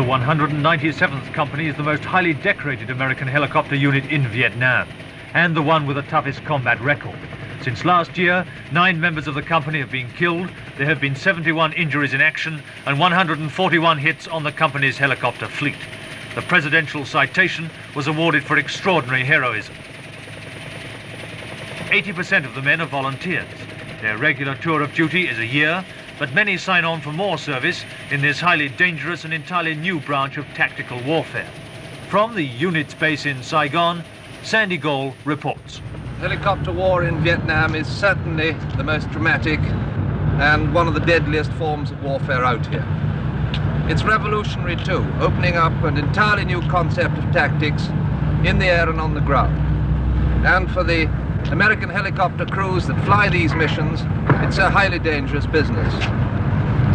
The 197th Company is the most highly decorated American helicopter unit in Vietnam, and the one with the toughest combat record. Since last year, 9 members of the company have been killed, there have been 71 injuries in action, and 141 hits on the company's helicopter fleet. The presidential citation was awarded for extraordinary heroism. 80% of the men are volunteers. Their regular tour of duty is a year, but many sign on for more service in this highly dangerous and entirely new branch of tactical warfare. From the unit's base in Saigon, Sandy Gall reports. Helicopter war in Vietnam is certainly the most dramatic and one of the deadliest forms of warfare out here. It's revolutionary too, opening up an entirely new concept of tactics in the air and on the ground. And for the American helicopter crews that fly these missions, it's a highly dangerous business.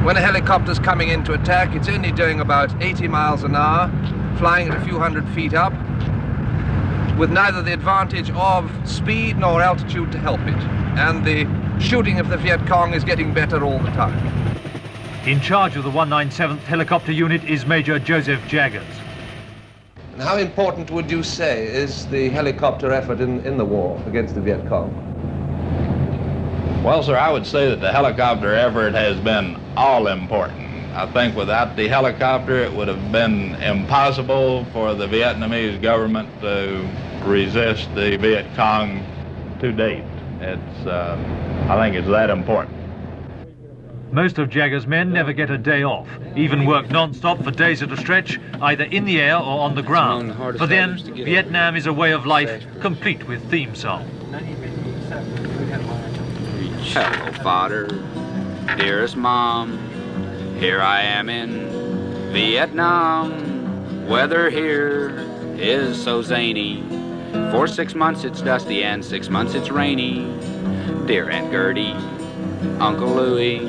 When a helicopter's coming into attack, it's only doing about 80 miles an hour, flying at a few hundred feet up, with neither the advantage of speed nor altitude to help it. And the shooting of the Viet Cong is getting better all the time. In charge of the 197th Helicopter Unit is Major Joseph Jaggers. And how important would you say is the helicopter effort in the war against the Viet Cong? Well, sir, I would say that the helicopter effort has been all important. I think without the helicopter, it would have been impossible for the Vietnamese government to resist the Viet Cong to date. I think it's that important. Most of Jaggers' men never get a day off, even work non-stop for days at a stretch, either in the air or on the ground. For them, Vietnam is a way of life complete with theme song. Hello, father, dearest mom, here I am in Vietnam. Weather here is so zany. For 6 months it's dusty and 6 months it's rainy. Dear Aunt Gertie, Uncle Louie,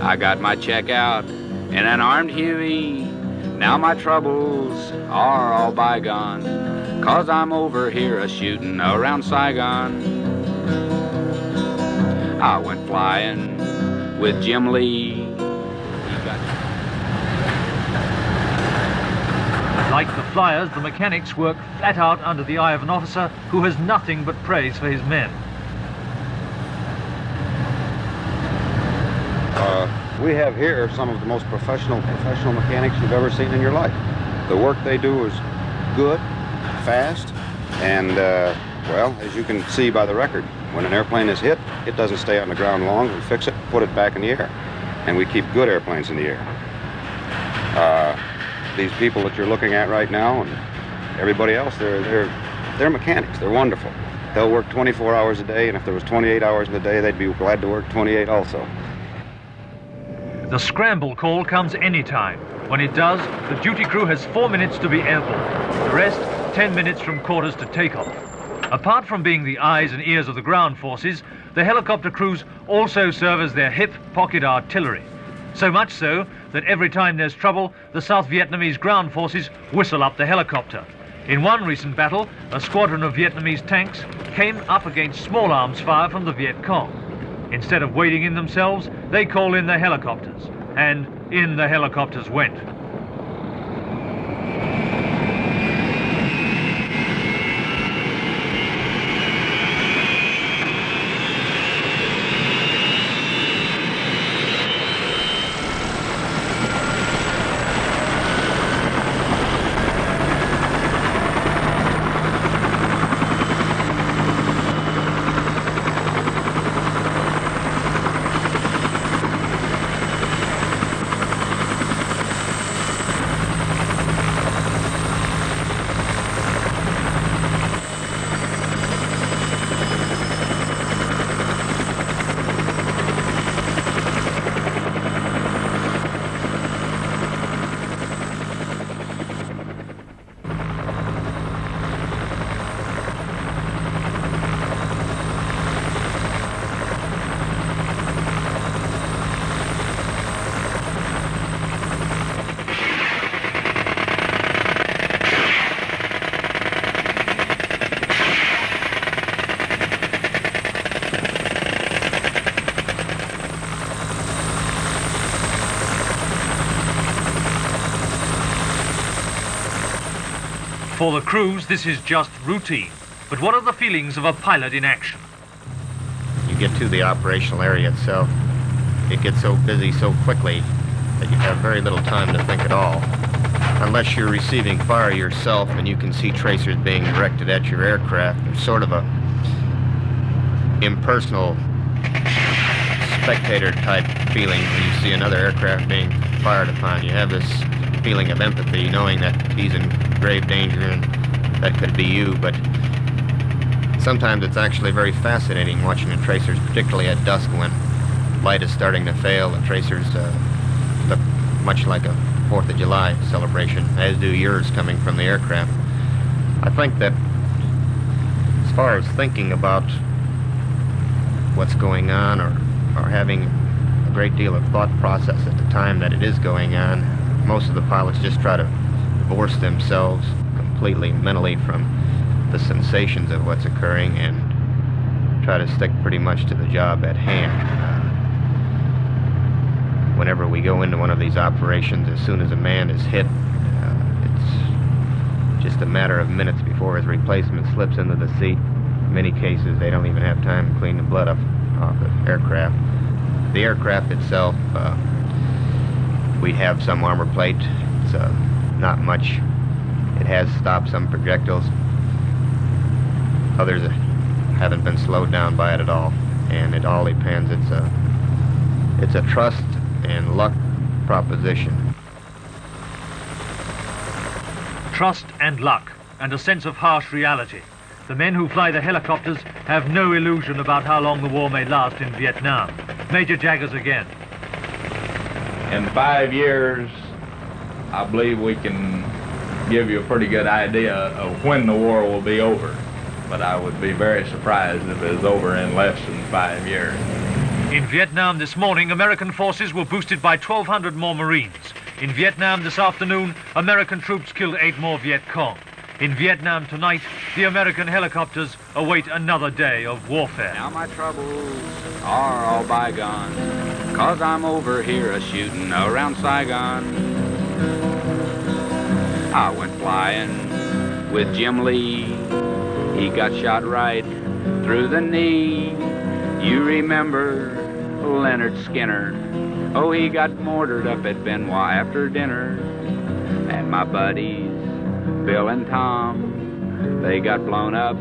I got my check out in an armed Huey. Now my troubles are all bygone, 'cause I'm over here a-shootin' around Saigon. I went flying with Jim Lee. Like the flyers, the mechanics work flat out under the eye of an officer who has nothing but praise for his men. We have here some of the most professional mechanics you've ever seen in your life. The work they do is good, fast, and well, as you can see by the record, when an airplane is hit, it doesn't stay on the ground long. We fix it, put it back in the air, and we keep good airplanes in the air. These people that you're looking at right now and everybody else, they're mechanics. They're wonderful. They'll work 24 hours a day, and if there was 28 hours in a day, they'd be glad to work 28 also. The scramble call comes anytime. When it does, the duty crew has 4 minutes to be airborne. The rest, 10 minutes from quarters to takeoff. Apart from being the eyes and ears of the ground forces, the helicopter crews also serve as their hip pocket artillery. So much so that every time there's trouble, the South Vietnamese ground forces whistle up the helicopter. In one recent battle, a squadron of Vietnamese tanks came up against small arms fire from the Viet Cong. Instead of wading in themselves, they call in the helicopters, and in the helicopters went. For the crews, this is just routine. But what are the feelings of a pilot in action? You get to the operational area itself, it gets so busy so quickly that you have very little time to think at all. Unless you're receiving fire yourself and you can see tracers being directed at your aircraft, there's sort of a impersonal spectator type feeling when you see another aircraft being fired upon. You have this feeling of empathy, knowing that he's in grave danger and that could be you, but sometimes it's actually very fascinating watching the tracers, particularly at dusk when light is starting to fail. The tracers look much like a 4th of July celebration, as do yours coming from the aircraft. I think that as far as thinking about what's going on or having a great deal of thought process at the time that it is going on, most of the pilots just try to divorce themselves completely mentally from the sensations of what's occurring and try to stick pretty much to the job at hand. Whenever we go into one of these operations, as soon as a man is hit, it's just a matter of minutes before his replacement slips into the seat. In many cases, they don't even have time to clean the blood off the aircraft. The aircraft itself, we have some armor plate. It's not much. It has stopped some projectiles. Others haven't been slowed down by it at all, and it all depends. It's a trust and luck proposition. Trust and luck, and a sense of harsh reality. The men who fly the helicopters have no illusion about how long the war may last in Vietnam. Major Jaggers again. In 5 years, I believe we can give you a pretty good idea of when the war will be over. But I would be very surprised if it was over in less than 5 years. In Vietnam this morning, American forces were boosted by 1,200 more Marines. In Vietnam this afternoon, American troops killed 8 more Viet Cong. In Vietnam tonight, the American helicopters await another day of warfare. Now my troubles are all bygone, 'cause I'm over here a-shooting around Saigon. I went flying with Jim Lee. He got shot right through the knee. You remember Leonard Skinner? Oh, he got mortared up at Benoit after dinner. And my buddies, Bill and Tom, they got blown up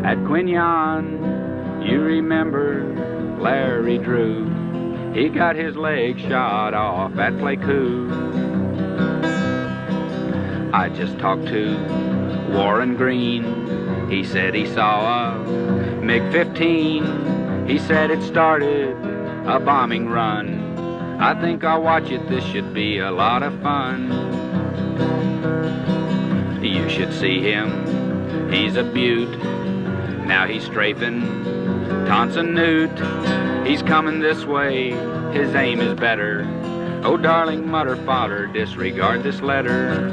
at Quin Yon. You remember Larry Drew? He got his leg shot off at Pleiku. I just talked to Warren Green. He said he saw a MiG-15. He said it started a bombing run. I think I'll watch it, this should be a lot of fun. You should see him, he's a beaut. Now he's strafing Tonson Newt. He's coming this way, his aim is better. Oh darling, mutter fodder, disregard this letter.